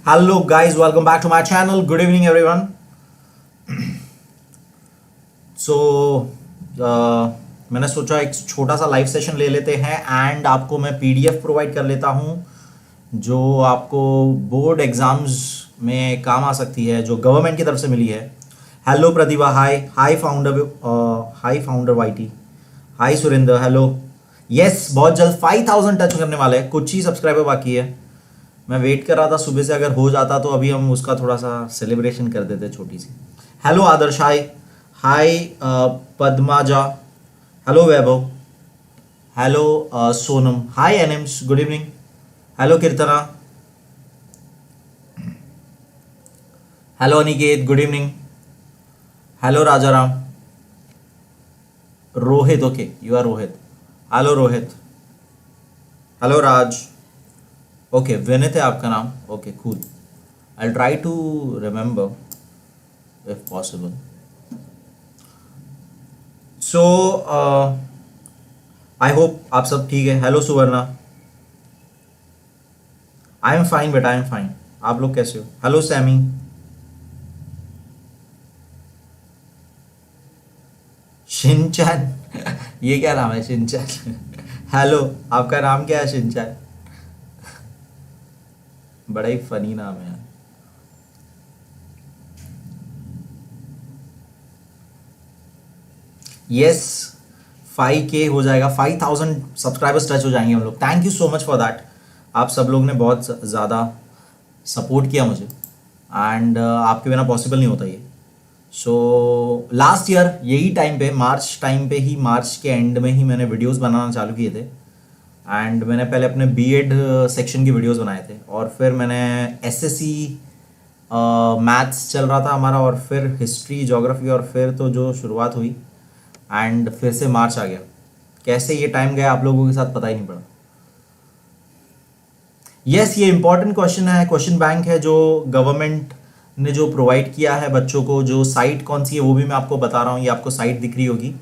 Hello guys, welcome back to my channel. Good evening everyone. So मैंने सोचा एक छोटा सा लाइव सेशन ले लेते हैं एंड आपको मैं पीडीएफ प्रोवाइड कर लेता हूं जो आपको बोर्ड एग्जाम्स में काम आ सकती है, जो गवर्नमेंट की तरफ से मिली है. हेलो प्रतिभा, हाय फाउंडर वाईटी, हाय सुरेंद्र, हेलो. यस, बहुत जल्द 5000 टच करने वाले हैं, कुछ ही सब्सक्राइबर बाकी है. मैं वेट कर रहा था सुबह से, अगर हो जाता तो अभी हम उसका थोड़ा सा सेलिब्रेशन कर देते छोटी सी. Hello Adarsh, hi Padmaja, hello Vaibhav, hello Sonam, hi एनिम्स, good evening, hello Keerthana, hello Aniket, good evening, hello Rajaram, Rohit, okay you are Rohit, hello Rohit, hello Raj, okay Vineet है आपका नाम, okay cool. I try to remember if possible. So I hope आप सब ठीक है. Hello Suvarna, I am fine बेटा, I am fine. आप लोग कैसे हो? हेलो सैमी, शिनचैन ये क्या नाम है शिनचैन? हेलो, आपका नाम क्या है शिनचैन? बड़ा ही फनी नाम है यार. यस, 5K हो जाएगा, 5000 सब्सक्राइबर्स टच हो जाएंगे हम लोग. Thank you so much for that. आप सब लोग ने बहुत ज़्यादा सपोर्ट किया मुझे एंड आपके बिना पॉसिबल नहीं होता ये. सो लास्ट ईयर यही टाइम पे, मार्च के एंड में ही मैंने वीडियोस बनाना चालू किए थे. एंड मैंने पहले अपने बीएड सेक्शन की वीडियोस बनाए थे और फिर मैंने एसएससी मैथ्स चल रहा था हमारा, और फिर हिस्ट्री, ज्योग्राफी, और फिर तो जो शुरुआत हुई एंड फिर से मार्च आ गया. कैसे ये टाइम गया आप लोगों के साथ पता ही नहीं पड़ा. यस, ये इंपॉर्टेंट क्वेश्चन है, क्वेश्चन बैंक है जो गवर्नमेंट ने जो प्रोवाइड किया है बच्चों को. जो साइट कौन सी है वो भी मैं आपको बता रहा हूँ. ये आपको साइट दिख रही होगी.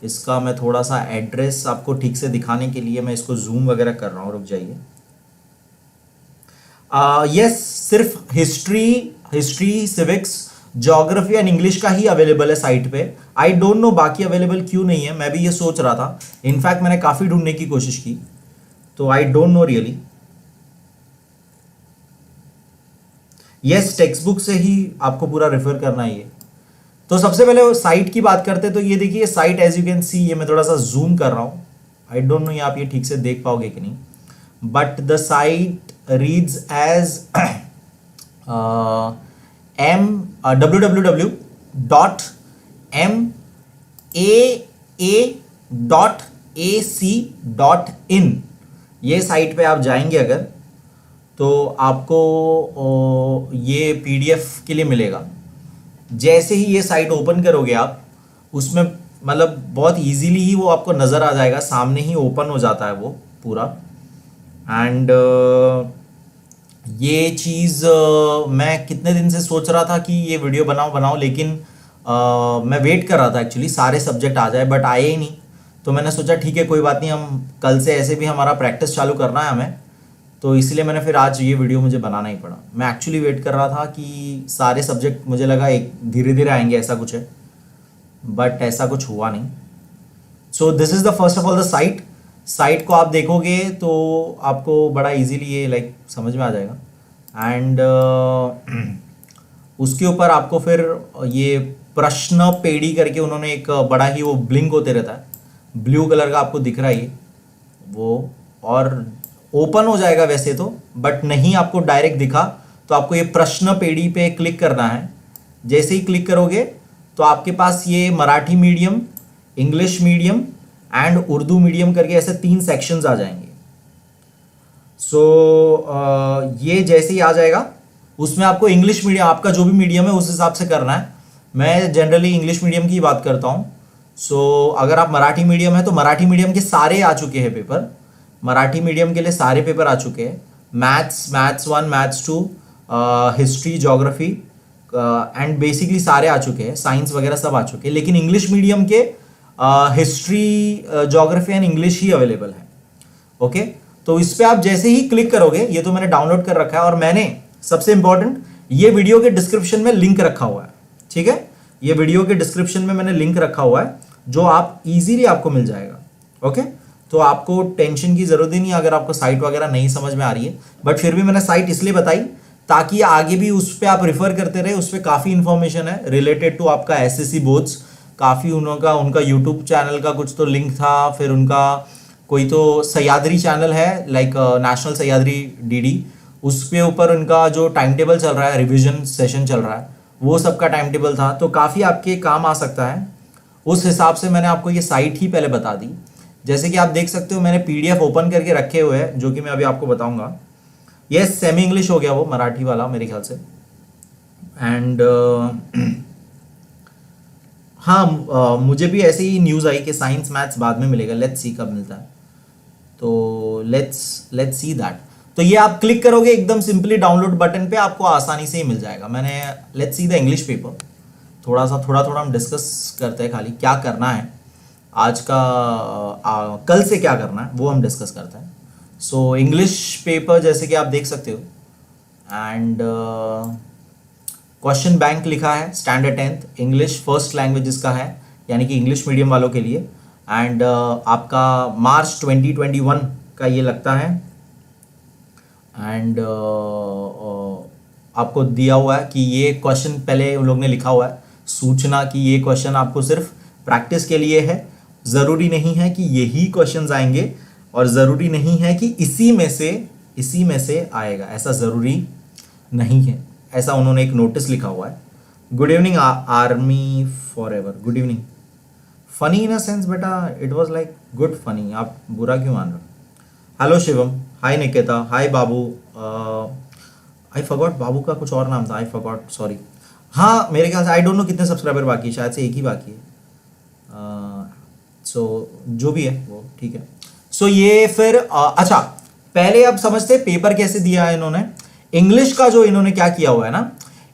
इसका मैं थोड़ा सा एड्रेस आपको ठीक से दिखाने के लिए मैं इसको जूम वगैरह कर रहा हूँ, रुक जाइए. यस, सिर्फ history, civics, geography and English का ही अवेलेबल है साइट पे. आई डोंट नो बाकी अवेलेबल क्यों नहीं है, मैं भी ये सोच रहा था. इनफैक्ट मैंने काफ़ी ढूंढने की कोशिश की, तो I don't know really. Yes, text book से ही आपको पूरा रेफर करना है ये. तो सबसे पहले साइट की बात करते हैं. तो ये देखिए site, as you can see, ये मैं थोड़ा सा जूम कर रहा हूँ. आई डोंट नो ये आप ये ठीक से देख पाओगे कि नहीं, but the site reads as www.maa.ac.in. ये साइट पे आप जाएंगे अगर, तो आपको ये पीडीएफ के लिए मिलेगा. जैसे ही ये साइट ओपन करोगे आप, उसमें मतलब बहुत इजीली ही वो आपको नज़र आ जाएगा, सामने ही ओपन हो जाता है वो पूरा. एंड ये चीज़ मैं कितने दिन से सोच रहा था कि ये वीडियो बनाऊं, लेकिन मैं वेट कर रहा था एक्चुअली सारे सब्जेक्ट आ जाए, बट आए ही नहीं. तो मैंने सोचा ठीक है, कोई बात नहीं, हम कल से ऐसे भी हमारा प्रैक्टिस चालू करना है हमें, तो इसलिए मैंने फिर आज ये वीडियो मुझे बनाना ही पड़ा. मैं एक्चुअली वेट कर रहा था कि सारे सब्जेक्ट, मुझे लगा एक धीरे धीरे आएंगे, ऐसा कुछ है, बट ऐसा कुछ हुआ नहीं. So this is the first of all the site को आप देखोगे तो आपको बड़ा इजीली ये लाइक समझ में आ जाएगा. एंड उसके ऊपर आपको फिर ये प्रश्न पेड़ी करके उन्होंने एक बड़ा ही वो ब्लिंक होते रहता है, ब्लू कलर का आपको दिख रहा है ये वो, और ओपन हो जाएगा वैसे तो, बट नहीं आपको डायरेक्ट दिखा तो आपको ये प्रश्न पेड़ी पे क्लिक करना है. जैसे ही क्लिक करोगे तो आपके पास ये Marathi medium, English medium and Urdu medium करके ऐसे 3 सेक्शंस आ जाएंगे. सो ये जैसे ही आ जाएगा, उसमें आपको इंग्लिश मीडियम, आपका जो भी मीडियम है उस हिसाब से करना है. मैं जनरली इंग्लिश मीडियम की बात करता हूँ. सो अगर आप मराठी मीडियम है तो मराठी मीडियम के सारे आ चुके हैं पेपर, मराठी मीडियम के लिए सारे पेपर आ चुके हैं. Maths 1, maths 2, history, geography and basically सारे आ चुके हैं, साइंस वगैरह सब आ चुके हैं. लेकिन इंग्लिश मीडियम के history, geography and English he available है. ओके, तो इस पर आप जैसे ही क्लिक करोगे, ये तो मैंने डाउनलोड कर रखा है और मैंने सबसे इंपॉर्टेंट, ये वीडियो के डिस्क्रिप्शन में लिंक रखा हुआ है, ठीक है, ये वीडियो के डिस्क्रिप्शन में मैंने लिंक रखा हुआ है जो आप इजीली आपको मिल जाएगा। ओके, तो आपको टेंशन की जरूरत ही नहीं अगर आपको साइट वगैरह नहीं समझ में आ रही है, बट फिर भी मैंने साइट इसलिए बताई ताकि आगे भी उस पर आप रिफर करते रहे, उस पर काफ़ी इंफॉर्मेशन है रिलेटेड टू आपका एसएससी बोर्ड्स। काफ़ी उनका यूट्यूब चैनल का कुछ तो लिंक था, फिर उनका कोई तो सह्याद्री चैनल है, लाइक नेशनल सह्याद्री डीडी, उसके ऊपर उनका जो टाइम टेबल चल रहा है, रिविजन सेशन चल रहा है, वो सबका टाइम टेबल था, तो काफ़ी आपके काम आ सकता है। उस हिसाब से मैंने आपको ये साइट ही पहले बता दी। जैसे कि आप देख सकते हो मैंने पीडीएफ ओपन करके रखे हुए हैं जो कि मैं अभी आपको बताऊंगा। ये सेमी इंग्लिश हो गया वो मराठी वाला मेरे ख्याल से। एंड हाँ, मुझे भी ऐसे ही न्यूज़ आई कि साइंस मैथ्स बाद में मिलेगा, लेट्स सी कब मिलता है, तो लेट्स सी दैट। तो ये आप क्लिक करोगे एकदम सिंपली डाउनलोड बटन पे, आपको आसानी से ही मिल जाएगा। मैंने let's see the English paper, थोड़ा हम डिस्कस करते हैं, खाली क्या करना है आज का, कल से क्या करना है वो हम डिस्कस करते हैं। सो इंग्लिश पेपर जैसे कि आप देख सकते हो, एंड क्वेश्चन बैंक लिखा है standard 10th English first language इसका है, यानी कि इंग्लिश मीडियम वालों के लिए। एंड आपका मार्च 2021 का ये लगता है। एंड आपको दिया हुआ है कि ये क्वेश्चन पहले उन लोग ने लिखा हुआ है सूचना कि ये क्वेश्चन आपको सिर्फ प्रैक्टिस के लिए है, ज़रूरी नहीं है कि यही क्वेश्चंस आएंगे, और ज़रूरी नहीं है कि इसी में से आएगा, ऐसा ज़रूरी नहीं है। ऐसा उन्होंने एक नोटिस लिखा हुआ है। Good evening army forever, good evening. Funny in a sense बेटा, it was like good funny, आप बुरा क्यों मान रहे हो। Hello Shivam, hi Nikita, hi Babu, I forgot Babu का कुछ और नाम था, आई फॉरगॉट, सॉरी। हाँ मेरे ख्याल से आई डोंट नो कितने सब्सक्राइबर बाकी है, शायद से एक ही बाकी है। सो जो भी है वो ठीक है। सो ये फिर अच्छा, पहले अब समझते पेपर कैसे दिया है इन्होंने। इंग्लिश का जो इन्होंने क्या किया हुआ है ना,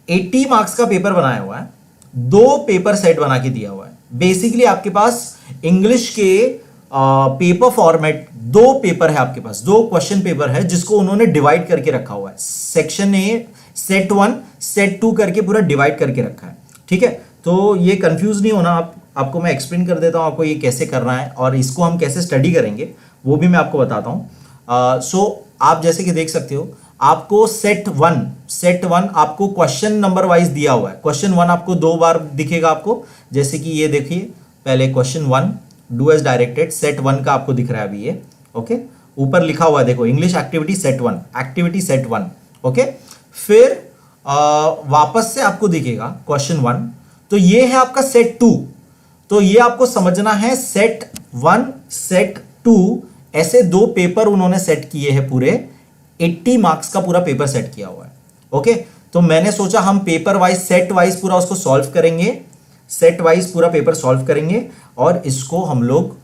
80 मार्क्स का पेपर बनाया हुआ है, 2 पेपर सेट बना के दिया हुआ है। बेसिकली आपके पास इंग्लिश के पेपर फॉर्मेट 2 पेपर है आपके पास, 2 क्वेश्चन पेपर है जिसको उन्होंने डिवाइड करके रखा हुआ है। सेक्शन ए सेट 1 सेट 2 करके पूरा डिवाइड करके रखा है, ठीक है। तो ये कंफ्यूज नहीं होना, आपको मैं एक्सप्लेन कर देता हूं आपको ये कैसे करना है और इसको हम कैसे स्टडी करेंगे वो भी मैं आपको बताता हूं। सो आप जैसे कि देख सकते हो, आपको सेट वन आपको क्वेश्चन नंबर वाइज दिया हुआ है। क्वेश्चन 1 आपको 2 बार दिखेगा आपको, जैसे कि ये देखिए, पहले question 1 do as directed, set 1 का आपको दिख रहा है अभी ये, ओके। ऊपर लिखा हुआ है देखो, इंग्लिश एक्टिविटी सेट 1, ओके। फिर वापस से आपको दिखेगा क्वेश्चन 1, तो ये है आपका सेट 2। तो ये आपको समझना है, सेट 1 सेट 2 ऐसे 2 पेपर उन्होंने सेट किए हैं, पूरे 80 मार्क्स का पूरा पेपर सेट किया हुआ है, ओके। तो मैंने सोचा हम पेपर वाइज सेट वाइज पूरा उसको सॉल्व करेंगे, सेट वाइज पूरा पेपर सॉल्व करेंगे और इसको हम लोग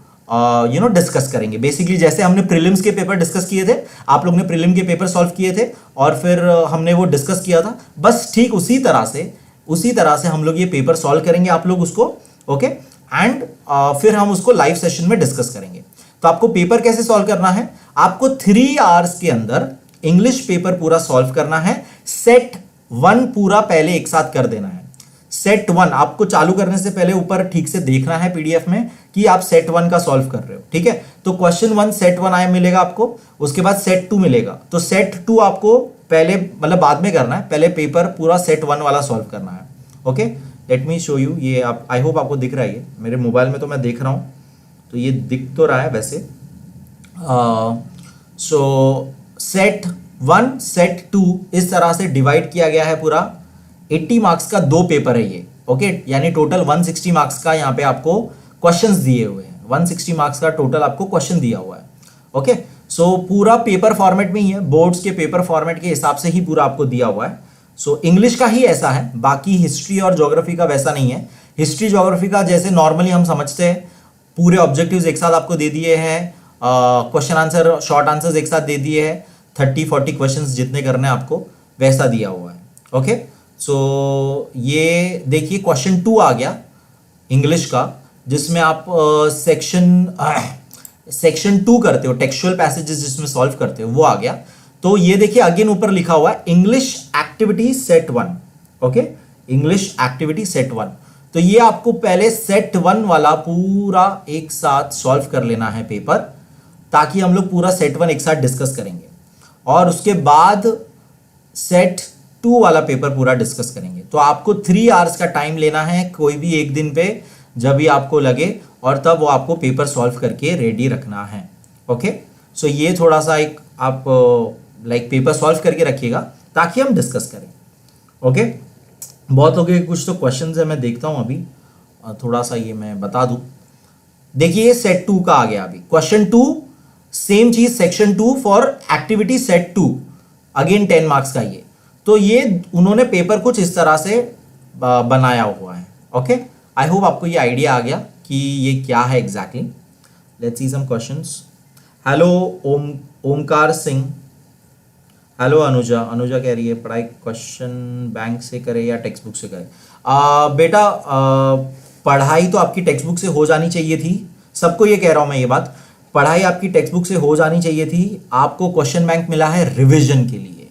डिस्कस करेंगे। बेसिकली जैसे हमने प्रीलिम्स के पेपर डिस्कस किए थे, आप लोग ने प्रीलिम के पेपर सॉल्व किए थे और फिर हमने वो डिस्कस किया था, बस ठीक उसी तरह से हम लोग ये पेपर सॉल्व करेंगे आप लोग उसको, ओके। एंड फिर हम उसको लाइव सेशन में डिस्कस करेंगे। तो आपको पेपर कैसे सॉल्व करना है, आपको 3 आवर्स के अंदर इंग्लिश पेपर पूरा सॉल्व करना है। सेट 1 पूरा पहले एक साथ कर देना है। सेट 1 आपको चालू करने से पहले ऊपर ठीक से देखना है पीडीएफ में कि आप सेट 1 का सॉल्व कर रहे हो, ठीक है। तो क्वेश्चन 1 सेट 1 आया मिलेगा आपको, उसके बाद सेट 2 मिलेगा। तो सेट 2 आपको पहले मतलब बाद में करना है, पहले पेपर पूरा सेट 1 वाला सॉल्व करना है, okay. Let me show you, ये आप आई होप आपको दिख रहा है, ये मेरे मोबाइल में तो मैं देख रहा हूं, तो ये दिख तो रहा है वैसे। सो सेट 1 सेट 2 इस तरह से डिवाइड किया गया है पूरा। 80 मार्क्स का 2 पेपर है ये, ओके। यानी टोटल 160 मार्क्स का यहाँ पे आपको क्वेश्चंस दिए हुए हैं, 160 मार्क्स का टोटल आपको क्वेश्चन दिया हुआ है, ओके। सो पूरा पेपर फॉर्मेट में ही है, बोर्ड्स के पेपर फॉर्मेट के हिसाब से ही पूरा आपको दिया हुआ है। सो इंग्लिश का ही ऐसा है, बाकी हिस्ट्री और ज्योग्राफी का वैसा नहीं है। हिस्ट्री ज्योग्राफी का जैसे नॉर्मली हम समझते हैं, पूरे ऑब्जेक्टिव्स एक साथ आपको दे दिए हैं, क्वेश्चन आंसर शॉर्ट आंसर्स एक साथ दे दिए हैं, 30-40 क्वेश्चंस जितने करने हैं आपको वैसा दिया हुआ है, ओके। सो ये देखिए क्वेश्चन 2 आ गया इंग्लिश का, जिसमें आप सेक्शन 2 करते हो, टेक्सचुअल पैसेजेस जिसमें सॉल्व करते हो, वो आ गया। तो ये देखिए अगेन ऊपर लिखा हुआ है English activity set 1। Okay, English activity set 1। तो ये आपको पहले सेट 1 वाला पूरा एक साथ सॉल्व कर लेना है पेपर, ताकि हम लोग पूरा सेट 1 एक साथ डिस्कस करेंगे और उसके बाद सेट 2 वाला पेपर पूरा डिस्कस करेंगे। तो आपको 3 आवर्स का टाइम लेना है कोई भी एक दिन पे, जब भी आपको लगे, और तब वो आपको पेपर सॉल्व करके रेडी रखना है। ओके, सो ये थोड़ा सा एक आप लाइक पेपर सॉल्व करके रखिएगा ताकि हम डिस्कस करें। ओके, बहुत लोगों के कुछ तो क्वेश्चंस है, मैं देखता हूं अभी, थोड़ा सा ये मैं बता दूं। देखिए सेट 2 का आ गया अभी क्वेश्चन 2, सेम चीज section 2 for activity set 2, again 10 marks का ये। तो ये उन्होंने पेपर कुछ इस तरह से बनाया हुआ है। ओके, आई होप आपको ये आइडिया आ गया कि ये क्या है exactly. Let's see some questions. Hello Omkar Singh, hello Anuja. Anuja कह रही है पढ़ाई क्वेश्चन बैंक से करे या टेक्स्ट बुक से करे। बेटा पढ़ाई तो आपकी टेक्स्ट बुक से हो जानी चाहिए थी, सबको ये कह रहा हूं मैं ये बात, पढ़ाई आपकी टेक्स्ट बुक से हो जानी चाहिए थी। आपको क्वेश्चन बैंक मिला है रिवीजन के लिए,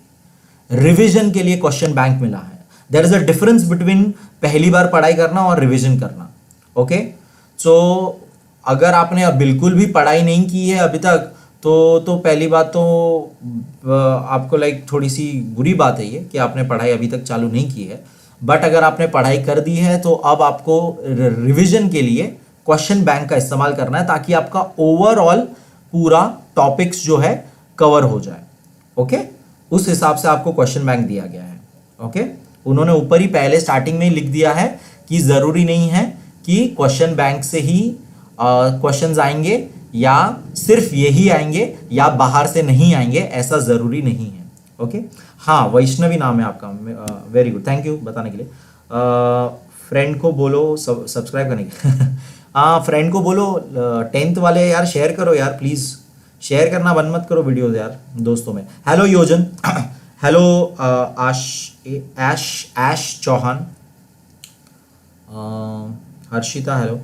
रिवीजन के लिए क्वेश्चन बैंक मिला है। There is a difference between पहली बार पढ़ाई करना और रिवीजन करना। ओके, सो अगर आपने अब बिल्कुल भी पढ़ाई नहीं की है अभी तक, तो पहली बात तो आपको लाइक थोड़ी सी बुरी बात है ये कि आपने पढ़ाई अभी तक चालू नहीं की है। बट अगर आपने पढ़ाई कर दी है तो अब आपको रिवीजन के लिए क्वेश्चन बैंक का इस्तेमाल करना है, ताकि आपका ओवरऑल पूरा टॉपिक्स जो है कवर हो जाए। ओके, उस हिसाब से आपको क्वेश्चन बैंक दिया गया है। ओके, उन्होंने ऊपर ही पहले स्टार्टिंग में ही लिख दिया है कि जरूरी नहीं है कि क्वेश्चन बैंक से ही क्वेश्चंस आएंगे या सिर्फ यही आएंगे या बाहर से नहीं आएंगे, ऐसा जरूरी नहीं है। ओके, हाँ वैष्णवी नाम है आपका, वेरी गुड, थैंक यू बताने के लिए। फ्रेंड को बोलो सब्सक्राइब करने के हाँ, फ्रेंड को बोलो 10th वाले यार शेयर करो यार, प्लीज शेयर करना बंद मत करो वीडियोस यार दोस्तों में। Hello Yojan, hello Aish Chauhan, Harshita hello.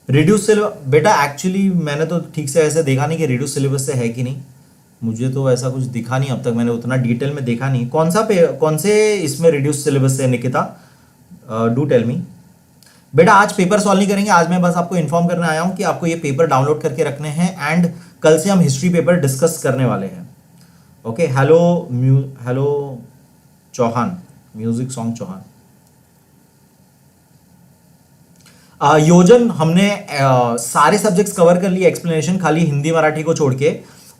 Reduce syllabus बेटा एक्चुअली मैंने तो ठीक से ऐसे देखा नहीं कि रिड्यूस सिलेबस से है कि नहीं, मुझे तो ऐसा कुछ दिखा नहीं अब तक, मैंने उतना डिटेल में देखा नहीं। कौन से इसमें रिड्यूस सिलेबस है निकिता, डू टेल मी। बेटा आज पेपर सॉल्व नहीं करेंगे, आज मैं बस आपको इन्फॉर्म करने आया हूं कि आपको ये पेपर डाउनलोड करके रखने हैं एंड कल से हम हिस्ट्री पेपर डिस्कस करने वाले हैं। Okay, hello Chauhan, music song Chauhan. योजन हमने सारे सब्जेक्ट्स कवर कर लिए, एक्सप्लेनेशन खाली हिंदी मराठी को छोड़ के,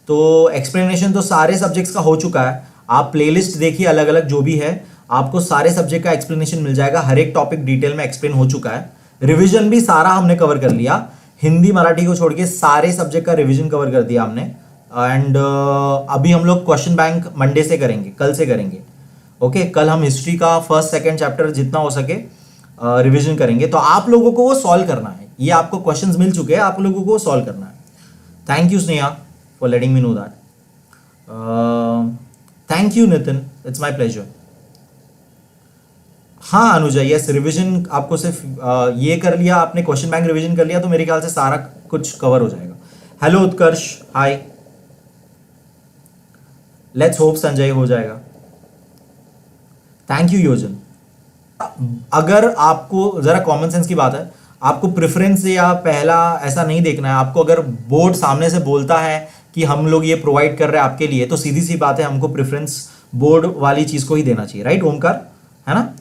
तो एक्सप्लेनेशन तो सारे सब्जेक्ट्स का हो चुका है। आप प्लेलिस्ट देखिए अलग अलग जो भी है, आपको सारे सब्जेक्ट का एक्सप्लेनेशन मिल जाएगा, हर एक टॉपिक डिटेल में एक्सप्लेन हो चुका है। रिवीजन भी सारा हमने कवर कर लिया, हिंदी मराठी को छोड़ के सारे सब्जेक्ट का रिवीजन कवर कर दिया हमने। एंड अभी हम लोग क्वेश्चन बैंक मंडे से करेंगे, कल से करेंगे। ओके, कल हम हिस्ट्री का फर्स्ट सेकेंड चैप्टर जितना हो सके रिवीजन करेंगे। तो आप लोगों को वो सॉल्व करना है, ये आपको क्वेश्चंस मिल चुके हैं, आप लोगों को वो सॉल्व करना है। Thank you Sneha for letting me know that. Thank you Nitin, it's my pleasure. हाँ अनुजा, यस रिवीजन आपको सिर्फ ये कर लिया आपने, क्वेश्चन बैंक रिवीजन कर लिया तो मेरे ख्याल से सारा कुछ कवर हो जाएगा। Hello Utkarsh, hi, let's hope Sanjay हो जाएगा। थैंक यू योजन। अगर आपको जरा कॉमन सेंस की बात है, आपको प्रेफरेंस या पहला ऐसा नहीं देखना है, आपको अगर बोर्ड सामने से बोलता है कि हम लोग ये प्रोवाइड कर रहे हैं आपके लिए, तो सीधी सी बात है हमको प्रेफरेंस बोर्ड वाली चीज को ही देना चाहिए। राइट ओमकार, है ना।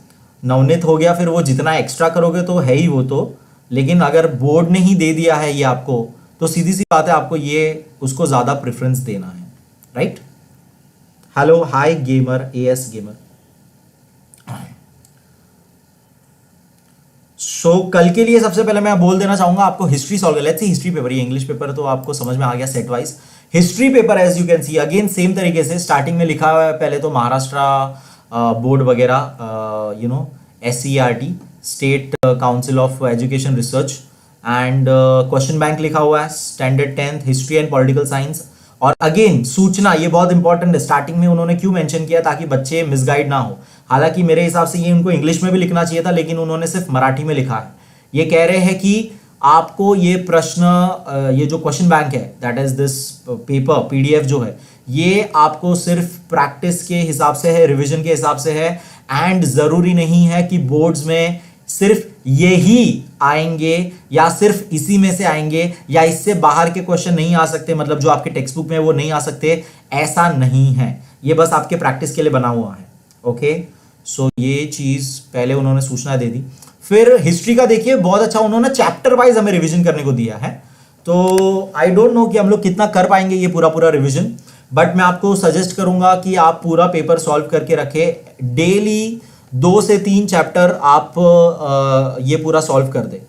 नवनीत हो गया, फिर वो जितना एक्स्ट्रा करोगे तो है ही वो तो, लेकिन अगर बोर्ड ने ही दे दिया है ये आपको, तो सीधी सी बात है आपको ये उसको ज्यादा प्रेफरेंस देना है। Right. Hello hi gamer, AS gamer. So कल के लिए सबसे पहले मैं बोल देना चाहूंगा आपको हिस्ट्री सॉल्व कर, लेट्स सी हिस्ट्री पेपर, ये इंग्लिश पेपर तो आपको समझ में आ गया set wise. History paper as you can see again same तरीके से स्टार्टिंग में लिखा हुआ है पहले तो महाराष्ट्र बोर्ड वगैरह, you know SCERT state council of education research, and question bank लिखा हुआ है standard 10th history and political science. और अगेन सूचना, ये बहुत इंपॉर्टेंट है, स्टार्टिंग में उन्होंने क्यों मेंशन किया, ताकि बच्चे मिसगाइड ना हो। हालांकि मेरे हिसाब से ये उनको इंग्लिश में भी लिखना चाहिए था, लेकिन उन्होंने सिर्फ मराठी में लिखा है। ये कह रहे हैं कि आपको ये प्रश्न ये जो क्वेश्चन बैंक है that is this paper PDF जो है ये आपको सिर्फ प्रैक्टिस के हिसाब से है, रिवीजन के हिसाब से है, एंड जरूरी नहीं है कि बोर्ड्स में सिर्फ यही आएंगे या सिर्फ इसी में से आएंगे या इससे बाहर के क्वेश्चन नहीं आ सकते, मतलब जो आपके टेक्स्ट बुक में वो नहीं आ सकते, ऐसा नहीं है। ये बस आपके प्रैक्टिस के लिए बना हुआ है। ओके, सो ये चीज पहले उन्होंने सूचना दे दी। फिर हिस्ट्री का देखिए बहुत अच्छा उन्होंने चैप्टर वाइज हमें रिवीजन करने को दिया है। तो आई डोंट नो कि हम लोग कितना कर पाएंगे ये पूरा पूरा रिवीजन, बट मैं आपको सजेस्ट करूंगा कि आप पूरा पेपर सॉल्व करके रखें। डेली 2 से 3 चैप्टर आप ये पूरा सॉल्व कर दे।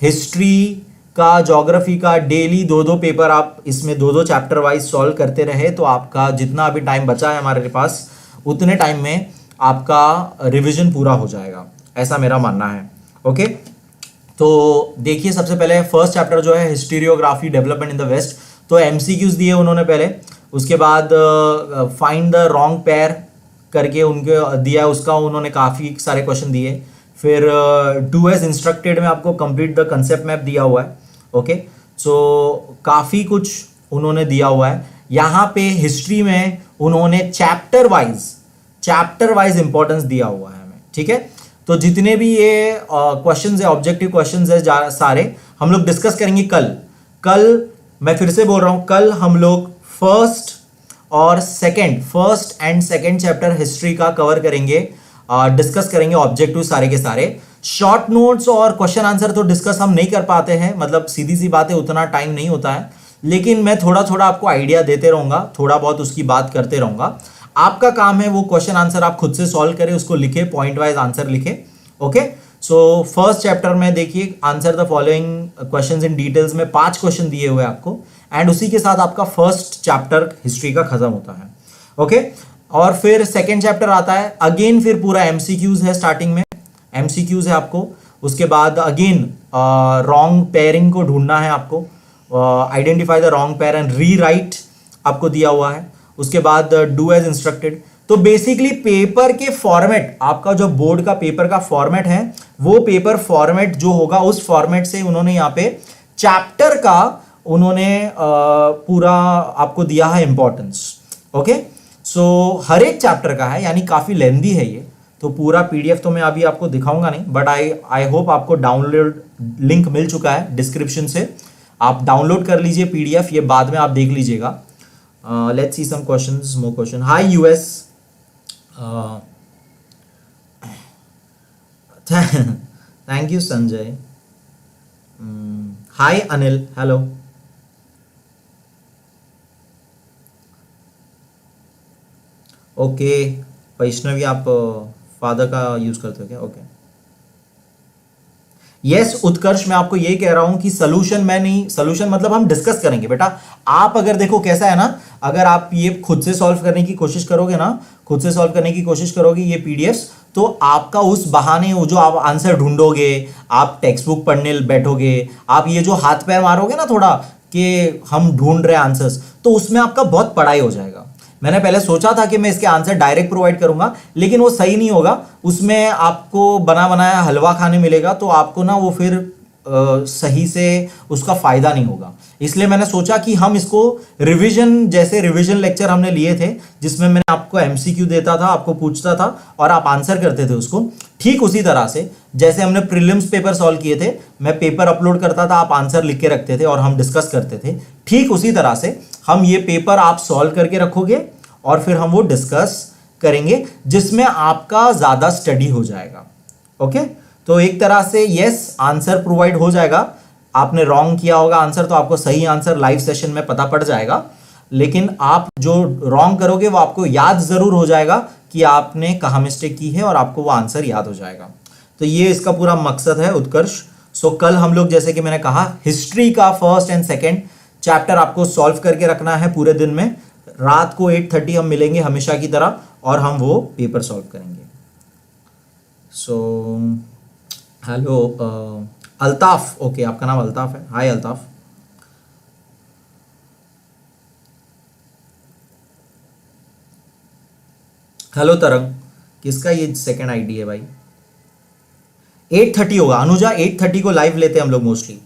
हिस्ट्री का, ज्योग्राफी का डेली 2-2 पेपर आप इसमें 2-2 चैप्टर वाइज सॉल्व करते रहे तो आपका जितना अभी टाइम बचा है हमारे पास उतने टाइम में आपका रिवीजन पूरा हो जाएगा, ऐसा मेरा मानना है। ओके, तो देखिए सबसे पहले फर्स्ट चैप्टर जो है historiography development in the west, तो एमसीक्यूज दिए उन्होंने पहले, उसके बाद फाइंड द रॉन्ग पेयर करके उनके दिया, उसका उन्होंने काफ़ी सारे क्वेश्चन दिए। फिर डू एज इंस्ट्रक्टेड में आपको कंप्लीट द कंसेप्ट मैप दिया हुआ है। ओके, सो काफ़ी कुछ उन्होंने दिया हुआ है। यहाँ पे हिस्ट्री में उन्होंने चैप्टर वाइज इंपॉर्टेंस दिया हुआ है हमें, ठीक है। तो जितने भी ये क्वेश्चंस है, ऑब्जेक्टिव क्वेश्चंस है सारे हम लोग डिस्कस करेंगे कल मैं फिर से बोल रहा हूँ, कल हम लोग first and second chapter history का कवर करेंगे, डिस्कस करेंगे ऑब्जेक्टिव सारे के सारे। शॉर्ट नोट्स और क्वेश्चन आंसर तो डिस्कस हम नहीं कर पाते हैं, मतलब सीधी सी बात है, उतना टाइम नहीं होता है, लेकिन मैं थोड़ा थोड़ा आपको आइडिया देते रहूंगा, थोड़ा बहुत उसकी बात करते रहूंगा। आपका काम है वो क्वेश्चन आंसर आप खुद से सॉल्व करें, उसको लिखे, पॉइंट वाइज आंसर लिखे। ओके, सो फर्स्ट चैप्टर में देखिए answer the following questions in details में 5 क्वेश्चन दिए हुए आपको, एंड उसी के साथ आपका फर्स्ट चैप्टर हिस्ट्री का खत्म होता है। ओके, और फिर सेकेंड चैप्टर आता है, अगेन फिर पूरा एमसीक्यूज है, स्टार्टिंग में एमसीक्यूज है आपको, उसके बाद अगेन रॉन्ग पेयरिंग को ढूंढना है आपको, identify the wrong pair and re right आपको दिया हुआ है, उसके बाद डू एज इंस्ट्रक्टेड। तो बेसिकली पेपर के फॉर्मेट, आपका जो बोर्ड का पेपर का फॉर्मेट है वो पेपर फॉर्मेट जो होगा उस फॉर्मेट से उन्होंने यहाँ पे चैप्टर का उन्होंने पूरा आपको दिया है इंपॉर्टेंस। ओके, सो हर एक चैप्टर का है, यानी काफी लेंदी है ये, तो पूरा पीडीएफ तो मैं अभी आपको दिखाऊंगा नहीं, बट आई होप आपको डाउनलोड लिंक मिल चुका है डिस्क्रिप्शन से, आप डाउनलोड कर लीजिए पीडीएफ, ये बाद में आप देख लीजिएगा। Let's see some questions, more question. Hi US, thank you Sanjay. Hi Anil, hello. Okay, Vaishnavi आप फादर का यूज करते हो क्या? ओके, यस उत्कर्ष, मैं आपको ये कह रहा हूं कि सोल्यूशन मैं नहीं, सोल्यूशन मतलब हम डिस्कस करेंगे बेटा। आप अगर देखो कैसा है ना, अगर आप ये खुद से सॉल्व करने की कोशिश करोगे ना, खुद से सॉल्व करने की कोशिश करोगे ये पीडीएफ्स, तो आपका उस बहाने वो जो आप आंसर ढूंढोगे, आप टेक्स्ट बुक पढ़ने बैठोगे, आप ये जो हाथ पैर मारोगे ना थोड़ा कि हम ढूंढ रहे हैं आंसर्स, तो उसमें आपका बहुत पढ़ाई हो जाएगा। मैंने पहले सोचा था कि मैं इसके आंसर डायरेक्ट प्रोवाइड करूंगा, लेकिन वो सही नहीं होगा, उसमें आपको बना बनाया हलवा खाने मिलेगा, तो आपको ना वो फिर सही से उसका फायदा नहीं होगा। इसलिए मैंने सोचा कि हम इसको रिवीजन, जैसे रिवीजन लेक्चर हमने लिए थे जिसमें मैंने आपको एमसीक्यू देता था, आपको पूछता था और आप आंसर करते थे उसको, ठीक उसी तरह से जैसे हमने प्रीलिम्स पेपर सॉल्व किए थे, मैं पेपर अपलोड करता था, आप आंसर लिख के रखते थे और हम डिस्कस करते थे, ठीक उसी तरह से हम ये पेपर आप सॉल्व करके रखोगे और फिर हम वो डिस्कस करेंगे, जिसमें आपका ज्यादा स्टडी हो जाएगा। ओके, तो एक तरह से यस आंसर प्रोवाइड हो जाएगा। आपने रॉन्ग किया होगा आंसर तो आपको सही आंसर लाइव सेशन में पता पड़ जाएगा, लेकिन आप जो रॉन्ग करोगे वो आपको याद जरूर हो जाएगा कि आपने कहाँ मिस्टेक की है और आपको वो आंसर याद हो जाएगा। तो ये इसका पूरा मकसद है उत्कर्ष। सो कल हम लोग, जैसे कि मैंने कहा, हिस्ट्री का फर्स्ट एंड सेकेंड चैप्टर आपको सॉल्व करके रखना है पूरे दिन में। रात को 8:30 हम मिलेंगे हमेशा की तरह और हम वो पेपर सॉल्व करेंगे। सो हेलो अल्ताफ, ओके आपका नाम अल्ताफ है। हाय अल्ताफ। हेलो तरंग, किसका ये सेकंड आईडी है भाई? 8:30 होगा अनुजा, 8:30 को लाइव लेते हैं हम लोग मोस्टली।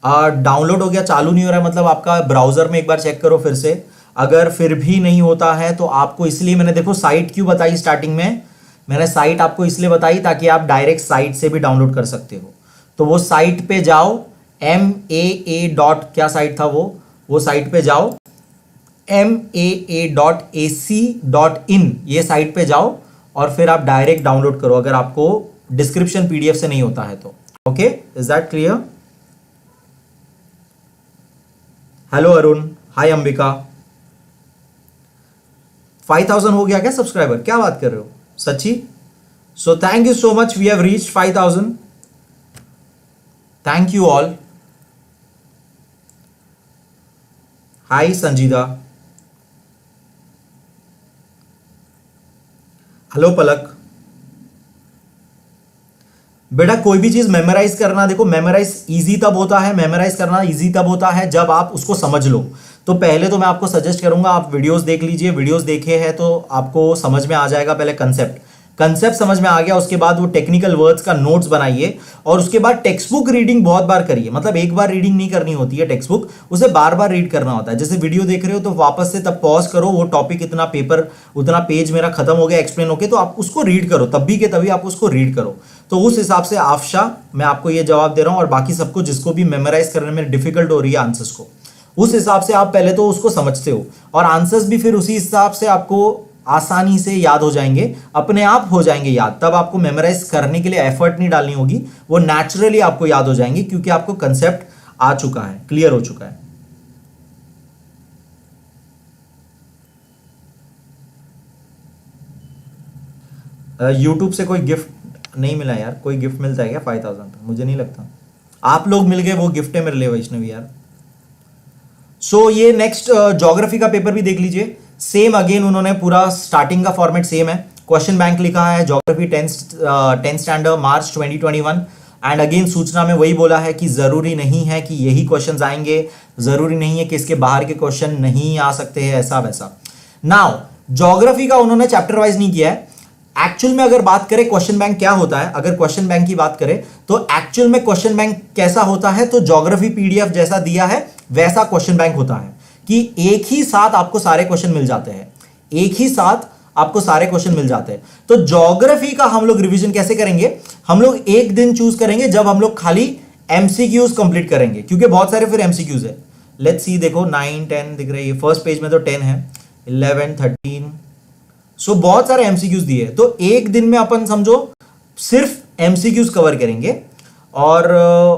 डाउनलोड हो गया, चालू नहीं हो रहा है, मतलब आपका ब्राउजर में एक बार चेक करो फिर से। अगर फिर भी नहीं होता है तो आपको, इसलिए मैंने देखो साइट क्यों बताई स्टार्टिंग में, मैंने साइट आपको इसलिए बताई ताकि आप डायरेक्ट साइट से भी डाउनलोड कर सकते हो। तो वो साइट पे जाओ, MAA डॉट, क्या साइट था वो साइट पे जाओ, MAA.AC.in, ये साइट पे जाओ और फिर आप डायरेक्ट डाउनलोड करो अगर आपको डिस्क्रिप्शन PDF से नहीं होता है तो। Okay, is that clear? Hello Arun, hi Ambika. 5000 हो गया क्या सब्सक्राइबर? क्या बात कर रहे हो सच्ची? So thank you so much, we have reached 5000। Thank you all. Hi Sanjida, hello पलक। बेटा कोई भी चीज मेमोराइज करना, देखो मेमोराइज इजी तब होता है, मेमोराइज करना इजी तब होता है जब आप उसको समझ लो। तो पहले तो मैं आपको सजेस्ट करूंगा आप वीडियोस देख लीजिए, वीडियोस देखे हैं तो आपको समझ में आ जाएगा। पहले कंसेप्ट समझ में आ गया, उसके बाद वो टेक्निकल वर्ड्स का नोट्स बनाइए और उसके बाद टेक्स्ट बुक रीडिंग बहुत बार करिए। मतलब एक बार रीडिंग नहीं करनी होती है टेक्स्ट बुक, उसे बार बार रीड करना होता है। जैसे वीडियो देख रहे हो तो वापस से तब पॉज करो, वो टॉपिक इतना पेपर उतना पेज मेरा खत्म हो गया एक्सप्लेन होके, तो आप उसको रीड करो, तभी के तभी आप उसको रीड करो। तो उस हिसाब से आफशा मैं आपको ये जवाब दे रहा हूं, और बाकी सबको जिसको भी मेमोराइज करने में डिफिकल्ट हो रही है आंसर्स को, उस हिसाब से आप पहले तो उसको समझते हो और आंसर्स भी फिर उसी हिसाब से आपको आसानी से याद हो जाएंगे, अपने आप हो जाएंगे याद। तब आपको मेमोराइज करने के लिए एफर्ट नहीं डालनी होगी, वो नेचुरली आपको याद हो जाएंगे क्योंकि आपको कंसेप्ट आ चुका है, क्लियर हो चुका है। यूट्यूब से कोई गिफ्ट नहीं मिला यार? कोई गिफ्ट मिलता है क्या 5000 पे? मुझे नहीं लगता। आप लोग मिल गए वो गिफ्ट है मेरे लिए वैष्णवी यार। सो ये नेक्स्ट ज्योग्राफी का पेपर भी देख लीजिए। सेम अगेन उन्होंने पूरा स्टार्टिंग का फॉर्मेट सेम है, क्वेश्चन बैंक लिखा है geography 10th standard March 2021। And again सूचना में वही बोला है कि जरूरी नहीं है कि यही क्वेश्चंस आएंगे, जरूरी नहीं है कि इसके बाहर के क्वेश्चन नहीं आ सकते हैं, ऐसा वैसा। नाउ ज्योग्राफी का उन्होंने चैप्टर वाइज नहीं किया है। एक्चुअल में अगर बात करें क्वेश्चन बैंक क्या होता है, अगर क्वेश्चन बैंक की बात करें तो एक्चुअल में क्वेश्चन बैंक कैसा होता है, तो ज्योग्राफी PDF जैसा दिया है वैसा क्वेश्चन बैंक होता है कि एक ही साथ आपको सारे क्वेश्चन मिल जाते हैं, एक ही साथ आपको सारे क्वेश्चन मिल जाते हैं। तो ज्योग्राफी का हम लोग रिवीजन कैसे करेंगे? हम लोग एक दिन चूज करेंगे जब हम लोग खाली MCQs कंप्लीट करेंगे, क्योंकि बहुत सारे फिर MCQs है। लेट्स सी, देखो 9 10 दिख रही है, फर्स्ट पेज में तो 10 है, 11 13, सो बहुत सारे MCQs दिए। तो एक दिन में अपन समझो सिर्फ MCQs कवर करेंगे और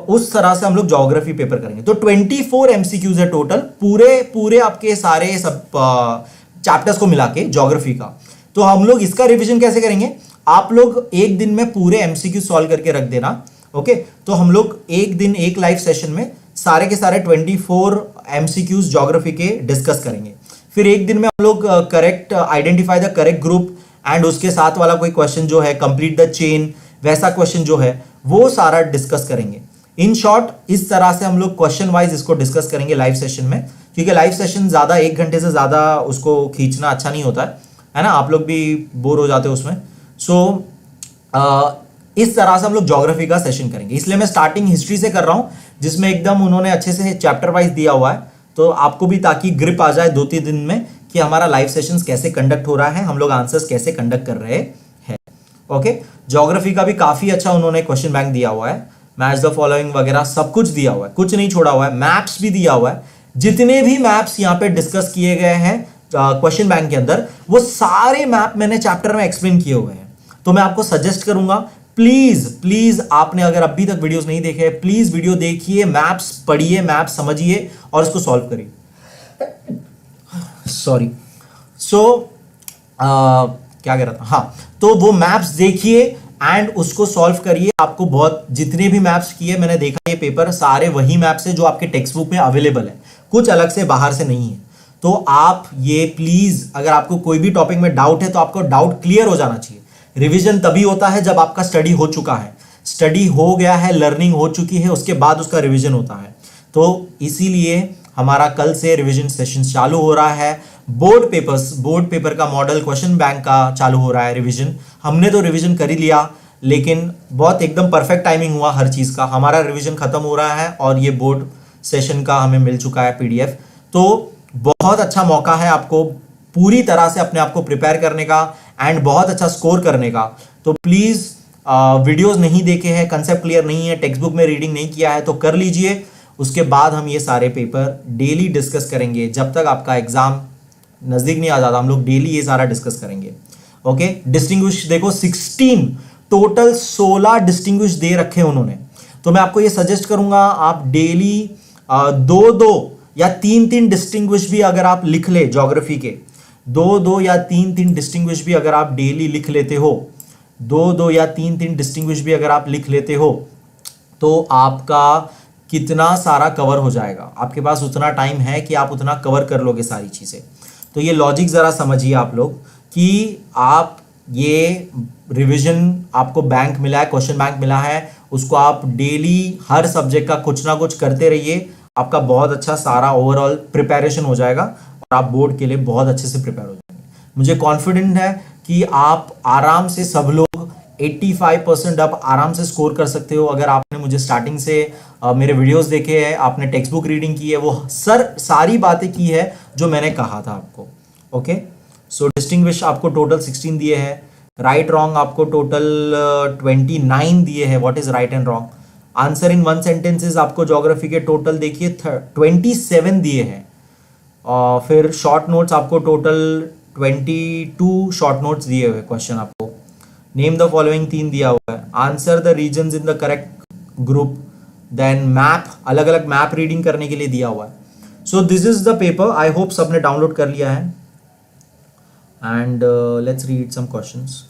उस तरह से हम लोग ज्योग्राफी पेपर करेंगे। तो 24 MCQs है टोटल, पूरे आपके सारे सब चैप्टर्स को मिला के ज्योग्राफी का। तो हम लोग इसका रिवीजन कैसे करेंगे? आप लोग एक दिन में पूरे MCQ सॉल्व करके रख देना। ओके, तो हम लोग एक दिन एक लाइव सेशन में सारे के सारे 24 MCQs ज्योग्राफी के डिस्कस करेंगे। फिर एक दिन में हम लोग correct identify the correct group and उसके साथ वाला कोई क्वेश्चन जो है कंप्लीट द चेन, वैसा क्वेश्चन जो है वो सारा डिस्कस करेंगे। इन शॉर्ट इस तरह से हम लोग क्वेश्चन वाइज इसको डिस्कस करेंगे लाइव सेशन में, क्योंकि लाइव सेशन ज्यादा 1 घंटे से ज्यादा उसको खींचना अच्छा नहीं होता है ना, आप लोग भी बोर हो जाते हो उसमें। सो इस तरह से हम लोग ज्योग्राफी का सेशन करेंगे, इसलिए मैं स्टार्टिंग हिस्ट्री से कर रहा हूं जिसमें एकदम उन्होंने अच्छे से चैप्टर वाइज दिया हुआ है, तो आपको भी ताकि ग्रिप आ जाए 2-3 दिन में कि हमारा लाइव सेशंस कैसे कंडक्ट हो रहा है, हम लोग आंसर्स कैसे कंडक्ट कर रहे हैं। ओके, ज्योग्राफी का भी काफी अच्छा उन्होंने क्वेश्चन बैंक दिया हुआ है, मैच द फॉलोइंग वगैरह सब कुछ दिया हुआ है, कुछ नहीं छोड़ा हुआ है, मैप्स भी दिया हुआ है। जितने भी मैप्स यहाँ पे डिस्कस किए गए हैं क्वेश्चन बैंक के अंदर, वो सारे मैप मैंने चैप्टर में एक्सप्लेन किए हुए हैं। तो मैं आपको सजेस्ट करूंगा प्लीज आपने अगर अभी तक वीडियोस नहीं देखे प्लीज वीडियो देखिए, मैप्स पढ़िए, मैप्स समझिए और इसको सॉल्व करिए। सॉरी, क्या कह रहा था, हाँ, तो वो मैप्स देखिए एंड उसको सॉल्व करिए। आपको बहुत जितने भी मैप्स किए मैंने देखा ये पेपर सारे वही मैप्स है जो आपके टेक्स्ट बुक में अवेलेबल है, कुछ अलग से बाहर से नहीं है। तो आप ये प्लीज, अगर आपको कोई भी टॉपिक में डाउट है तो आपको डाउट क्लियर हो जाना चाहिए। रिवीजन तभी होता है जब आपका स्टडी हो चुका है, स्टडी हो गया है, लर्निंग हो चुकी है, उसके बाद उसका रिवीजन होता है। तो इसीलिए हमारा कल से रिवीजन सेशन चालू हो रहा है। बोर्ड पेपर का मॉडल क्वेश्चन बैंक का चालू हो रहा है रिवीजन। हमने तो रिवीजन कर ही लिया, लेकिन बहुत एकदम परफेक्ट टाइमिंग हुआ हर चीज का, हमारा रिवीजन खत्म हो रहा है और ये बोर्ड सेशन का हमें मिल चुका है पीडीएफ। तो बहुत अच्छा मौका है आपको पूरी तरह से अपने आप को प्रिपेयर करने का एंड बहुत अच्छा स्कोर करने का। तो प्लीज वीडियोस नहीं देखे हैं, कंसेप्ट क्लियर नहीं है, टेक्स्ट बुक में रीडिंग नहीं किया है तो कर लीजिए। उसके बाद हम ये सारे पेपर डेली डिस्कस करेंगे जब तक आपका एग्जाम नजदीक नहीं आ जाता। हम लोग डेली ये सारा डिस्कस करेंगे। ओके, डिस्टिंग्विश देखो 16 टोटल 16 डिस्टिंग्विश दे रखे हैं उन्होंने। तो मैं आपको ये सजेस्ट करूंगा आप डेली 2-2 या 3-3 डिस्टिंग्विश भी अगर आप लिख ले, ज्योग्राफी के 2-2 या 3-3 डिस्टिंग्विश भी अगर आप डेली लिख लेते हो, 2-2 या 3-3 डिस्टिंग्विश भी अगर आप लिख लेते हो तो आपका कितना सारा कवर हो जाएगा। आपके पास उतना टाइम है कि आप उतना कवर कर लोगे सारी चीजें। तो ये लॉजिक जरा समझिए आप लोग कि आप ये रिवीजन आपको बैंक मिला है, क्वेश्चन बैंक मिला है, उसको आप डेली हर सब्जेक्ट का कुछ ना कुछ करते रहिए। आपका बहुत अच्छा सारा ओवरऑल प्रिपरेशन हो जाएगा और आप बोर्ड के लिए बहुत अच्छे से प्रिपेयर हो जाएंगे। मुझे कॉन्फिडेंट है कि आप आराम से सब लोग 85% आप आराम से स्कोर कर सकते हो। अगर आपने मुझे स्टार्टिंग से मेरे वीडियोस देखे हैं, आपने टेक्स्ट बुक रीडिंग की है, वो सारी बातें की है जो मैंने कहा था आपको। ओके, सो डिस्टिंग्विश आपको टोटल 16 दिए हैं, राइट रॉन्ग आपको टोटल 29 दिए हैं। What is right and wrong, answer in 1 sentences आपको ज्योग्राफी के टोटल देखिए 27 दिए हैं। और फिर शॉर्ट नोट्स आपको टोटल 22 शॉर्ट नोट्स दिए हुए क्वेश्चन आपको। नेम द फॉलोइंग 3 दिया हुआ है, answer the reasons in the correct group, then map, अलग अलग मैप रीडिंग करने के लिए दिया हुआ है। So this is the paper, I hope सबने डाउनलोड कर लिया है and let's read some questions.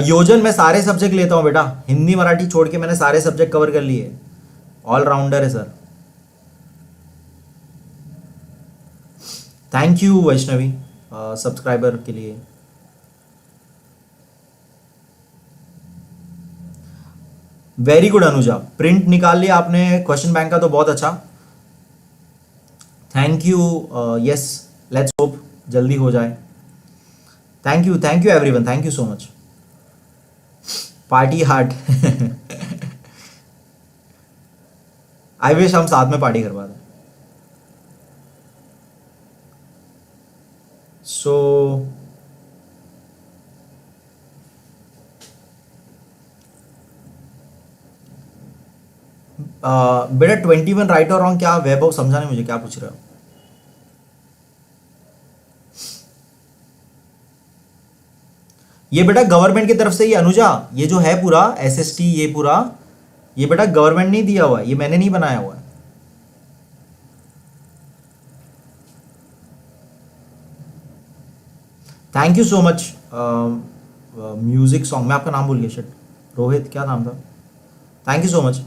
योजन मैं सारे सब्जेक्ट लेता हूं बेटा, हिंदी मराठी छोड़ के मैंने सारे सब्जेक्ट कवर कर लिए, ऑलराउंडर है sir. Thank you Vaishnavi subscriber के लिए। वेरी गुड अनुजा, प्रिंट निकाल लिया आपने क्वेश्चन बैंक का, तो बहुत अच्छा, thank you. Yes, let's hope जल्दी हो जाए। Thank you everyone, thank you so much. Party heart I wish हम साथ में पार्टी करवा दें। सो बेटा 21 राइट और रॉन्ग क्या, वैभव समझा नहीं मुझे क्या पूछ रहे हो। ये बेटा गवर्नमेंट की तरफ से, ये अनुजा ये जो है पूरा एसएसटी, ये पूरा ये बेटा गवर्नमेंट नहीं दिया हुआ है, ये मैंने नहीं बनाया हुआ है। Thank you so much. Music song, मैं आपका नाम भूल गया, शिट, रोहित क्या नाम था। थैंक यू सो मच,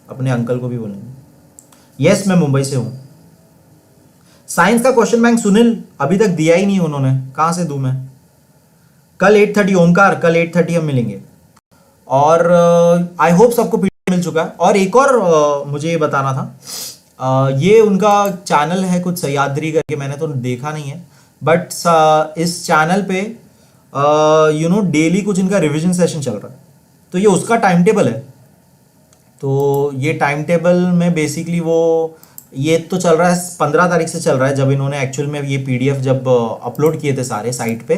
अपने अंकल को भी बोलेंगे। यस, मैं मुंबई से हूं। साइंस का क्वेश्चन बैंक सुनील अभी तक दिया ही नहीं उन्होंने, कहां से दूं मैं। कल 8:30 ओमकार, कल 8:30 हम मिलेंगे और आई होप सबको पीडीएफ मिल चुका है। और एक और मुझे ये बताना था, ये उनका चैनल है कुछ सह्याद्री करके, मैंने तो देखा नहीं है, बट इस चैनल पे डेली कुछ इनका रिवीजन सेशन चल रहा है, तो ये उसका टाइम टेबल है। तो ये टाइम टेबल में बेसिकली वो ये तो चल रहा है 15 तारीख से चल रहा है, जब इन्होंने एक्चुअल में ये पीडीएफ जब अपलोड किए थे सारे साइट पे,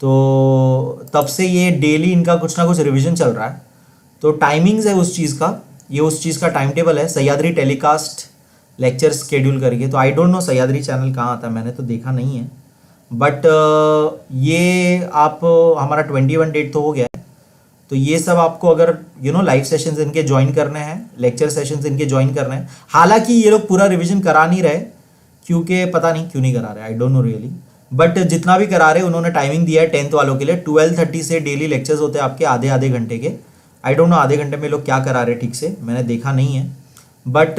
तो तब से ये डेली इनका कुछ ना कुछ रिवीजन चल रहा है। तो टाइमिंग्स है उस चीज़ का, ये उस चीज़ का टाइम टेबल है, सह्याद्री टेलीकास्ट लेक्चर स्केड्यूल करके। तो I don't know Sahyadri channel कहाँ आता है, मैंने तो देखा नहीं है, बट ये आप हमारा 21 डेट तो हो गया है, तो ये सब आपको अगर लाइव सेशंस इनके ज्वाइन करने हैं, लेक्चर सेशंस इनके ज्वाइन करने हैं। हालांकि ये लोग पूरा रिवीजन करा नहीं रहे, क्योंकि पता नहीं क्यों नहीं करा रहे, I don't know really, but जितना भी करा रहे उन्होंने टाइमिंग दिया है 10th वालों के लिए। 12:30 से डेली लेक्चर्स होते हैं आपके आधे आधे घंटे के। आई डोंट नो आधे घंटे में लोग क्या करा रहे ठीक से, मैंने देखा नहीं है, बट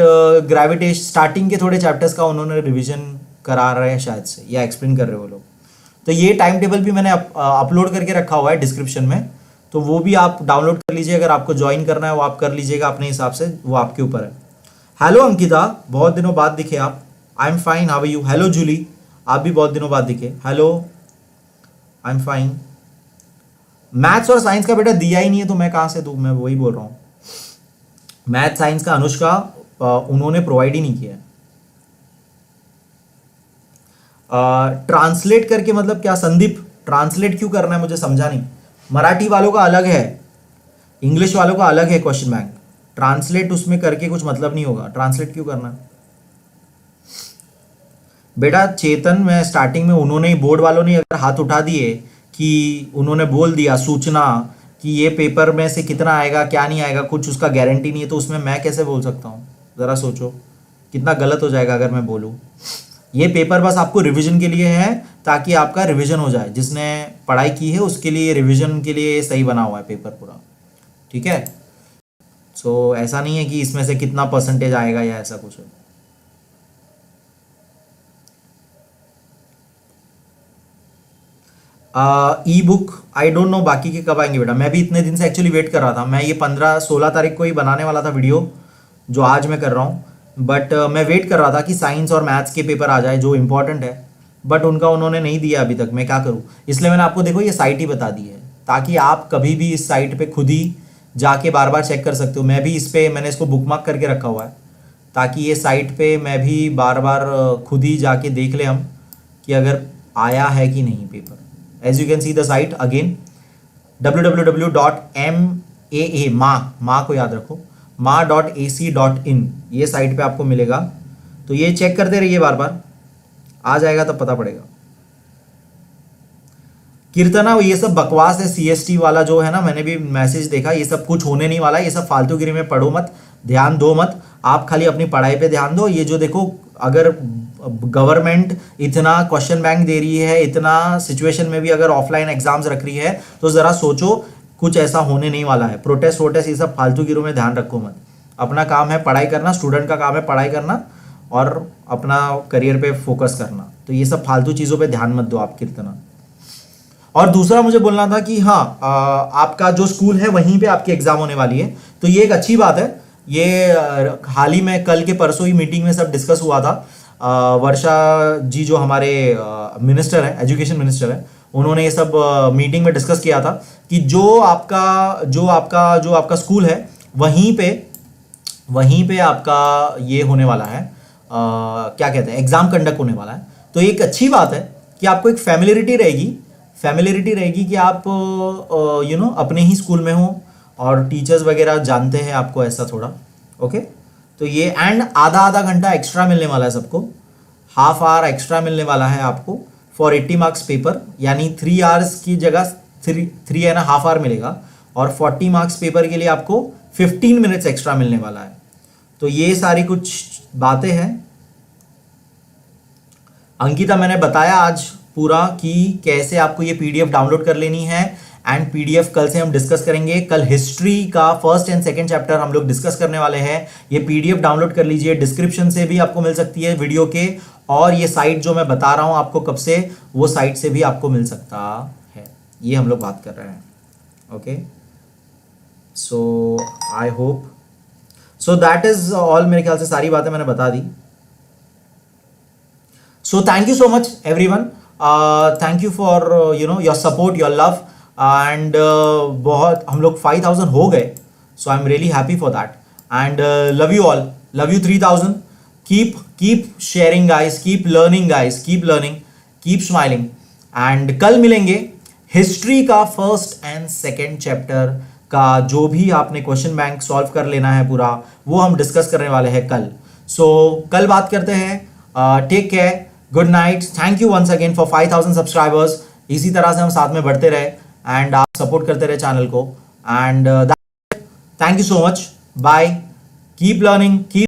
ग्रेविटेशन स्टार्टिंग के थोड़े चैप्टर्स का उन्होंने रिविजन करा रहे हैं शायद से, या एक्सप्लेन कर रहे हो लोग। तो ये टाइम टेबल भी मैंने अपलोड करके रखा हुआ है डिस्क्रिप्शन में, तो वो भी आप डाउनलोड कर लीजिए। अगर आपको ज्वाइन करना है वो आप कर लीजिएगा अपने हिसाब से, वो आपके ऊपर है। हेलो अंकिता, बहुत दिनों बाद दिखे आप। I am fine, how are you. Hello Julie, आप भी बहुत दिनों बाद दिखे। Hello, I am fine. Maths और साइंस का बेटा दिया ही नहीं है तो मैं कहाँ से दूँ, मैं वही बोल रहा हूँ। मैथ साइंस का अनुष्का उन्होंने प्रोवाइड ही नहीं किया है। ट्रांसलेट करके मतलब क्या संदीप, ट्रांसलेट क्यों करना है मुझे समझा नहीं। मराठी वालों का अलग है, इंग्लिश वालों का अलग है क्वेश्चन बैंक। ट्रांसलेट उसमें करके कुछ मतलब नहीं होगा, ट्रांसलेट क्यों करना है बेटा। चेतन में स्टार्टिंग में उन्होंने ही, बोर्ड वालों ने अगर हाथ उठा दिए कि उन्होंने बोल दिया सूचना कि ये पेपर में से कितना आएगा क्या नहीं आएगा, कुछ उसका गारंटी नहीं है, तो उसमें मैं कैसे बोल सकता हूँ। ज़रा सोचो कितना गलत हो जाएगा अगर मैं बोलूँ। ये पेपर बस आपको रिवीजन के लिए है, ताकि आपका रिवीजन हो जाए। जिसने पढ़ाई की है उसके लिए रिवीजन के लिए सही बना हुआ है पेपर पूरा, ठीक है। सो ऐसा नहीं है कि इसमें से कितना परसेंटेज आएगा या ऐसा कुछ है। ई बुक आई डोंट नो बाकी के कब आएंगे बेटा। मैं भी इतने दिन से एक्चुअली वेट कर रहा था। मैं ये 15-16 तारीख को ही बनाने वाला था वीडियो, जो आज मैं कर रहा हूँ। बट मैं वेट कर रहा था कि साइंस और मैथ्स के पेपर आ जाए जो इंपॉर्टेंट है, बट उनका उन्होंने नहीं दिया अभी तक। मैं क्या करूँ, इसलिए मैंने आपको देखो ये साइट ही बता दी है, ताकि आप कभी भी इस साइट पे खुद ही जाके बार बार चेक कर सकते हो। मैं भी इस पे मैंने इसको बुकमार्क करके रखा हुआ है, ताकि ये साइट पे मैं भी बार बार खुद ही जाके देख ले हम कि अगर आया है कि नहीं paper. As you can see the site again, www.maa, माँ को याद रखो, maa.ac.in, ये साइट पे आपको मिलेगा। तो ये चेक करते रहिए बार बार, आ जाएगा तब पता पड़ेगा। कीर्तना ये सब बकवास है, सीएसटी वाला जो है ना, मैंने भी मैसेज देखा, ये सब कुछ होने नहीं वाला। ये सब फालतूगिरी में पढ़ो मत, ध्यान दो मत, आप खाली अपनी पढ़ाई पे ध्यान दो। ये जो देखो, अगर गवर्नमेंट इतना क्वेश्चन बैंक दे रही है, इतना सिचुएशन में भी अगर ऑफलाइन एग्जाम्स रख रही है, तो जरा सोचो कुछ ऐसा होने नहीं वाला है। प्रोटेस्ट वोटेस्ट ये सब फालतूगिरों में ध्यान रखो मत। अपना काम है पढ़ाई करना, स्टूडेंट का काम है पढ़ाई करना और अपना करियर पे फोकस करना। तो ये सब फालतू चीज़ों पे ध्यान मत दो आप कीर्तना। और दूसरा मुझे बोलना था कि हाँ, आपका जो स्कूल है वहीं पे आपकी एग्जाम होने वाली है, तो ये एक अच्छी बात है। ये हाल ही में कल के परसों ही मीटिंग में सब डिस्कस हुआ था। वर्षा जी जो हमारे मिनिस्टर है, एजुकेशन मिनिस्टर है, उन्होंने ये सब मीटिंग में डिस्कस किया था कि जो आपका स्कूल है वहीं पे आपका ये होने वाला है, क्या कहते हैं, एग्जाम कंडक्ट होने वाला है। तो एक अच्छी बात है कि आपको एक फैमिलियरिटी रहेगी कि आप अपने ही स्कूल में हो और टीचर्स वगैरह जानते हैं आपको, ऐसा थोड़ा ओके। तो ये एंड आधा घंटा एक्स्ट्रा मिलने वाला है सबको, हाफ आवर एक्स्ट्रा मिलने वाला है आपको फॉर 80 मार्क्स पेपर, यानी 3 आवर्स की जगह 3.5 आवर मिलेगा। और 40 मार्क्स पेपर के लिए आपको 15 मिनट्स एक्स्ट्रा मिलने वाला है। तो ये सारी कुछ बातें हैं। अंकिता, मैंने बताया आज पूरा कि कैसे आपको ये पीडीएफ डाउनलोड कर लेनी है, एंड पीडीएफ कल से हम डिस्कस करेंगे। कल हिस्ट्री का फर्स्ट एंड सेकंड चैप्टर हम लोग डिस्कस करने वाले हैं। ये पीडीएफ डाउनलोड कर लीजिए, डिस्क्रिप्शन से भी आपको मिल सकती है वीडियो के, और ये साइट जो मैं बता रहा हूं आपको कब से, वो साइट से भी आपको मिल सकता है। ये हम लोग बात कर रहे हैं, okay. So I hope so that is all. मेरे ख्याल से सारी बातें मैंने बता दी। So thank you so much everyone, thank you for your support, your love, and बहुत हम लोग 5000 हो गए, so I am really happy for that, and love you all, love you 3000। Keep sharing guys, keep learning guys, keep learning, keep smiling, and कल मिलेंगे history का first and second chapter का जो भी आपने क्वेश्चन बैंक सॉल्व कर लेना है पूरा, वो हम डिस्कस करने वाले हैं कल। सो कल बात करते हैं। Take care, good night, thank you once again for 5000 subscribers. इसी तरह से हम साथ में बढ़ते रहे एंड आप सपोर्ट करते रहे चैनल को, and thank you so much, bye, keep learning, keep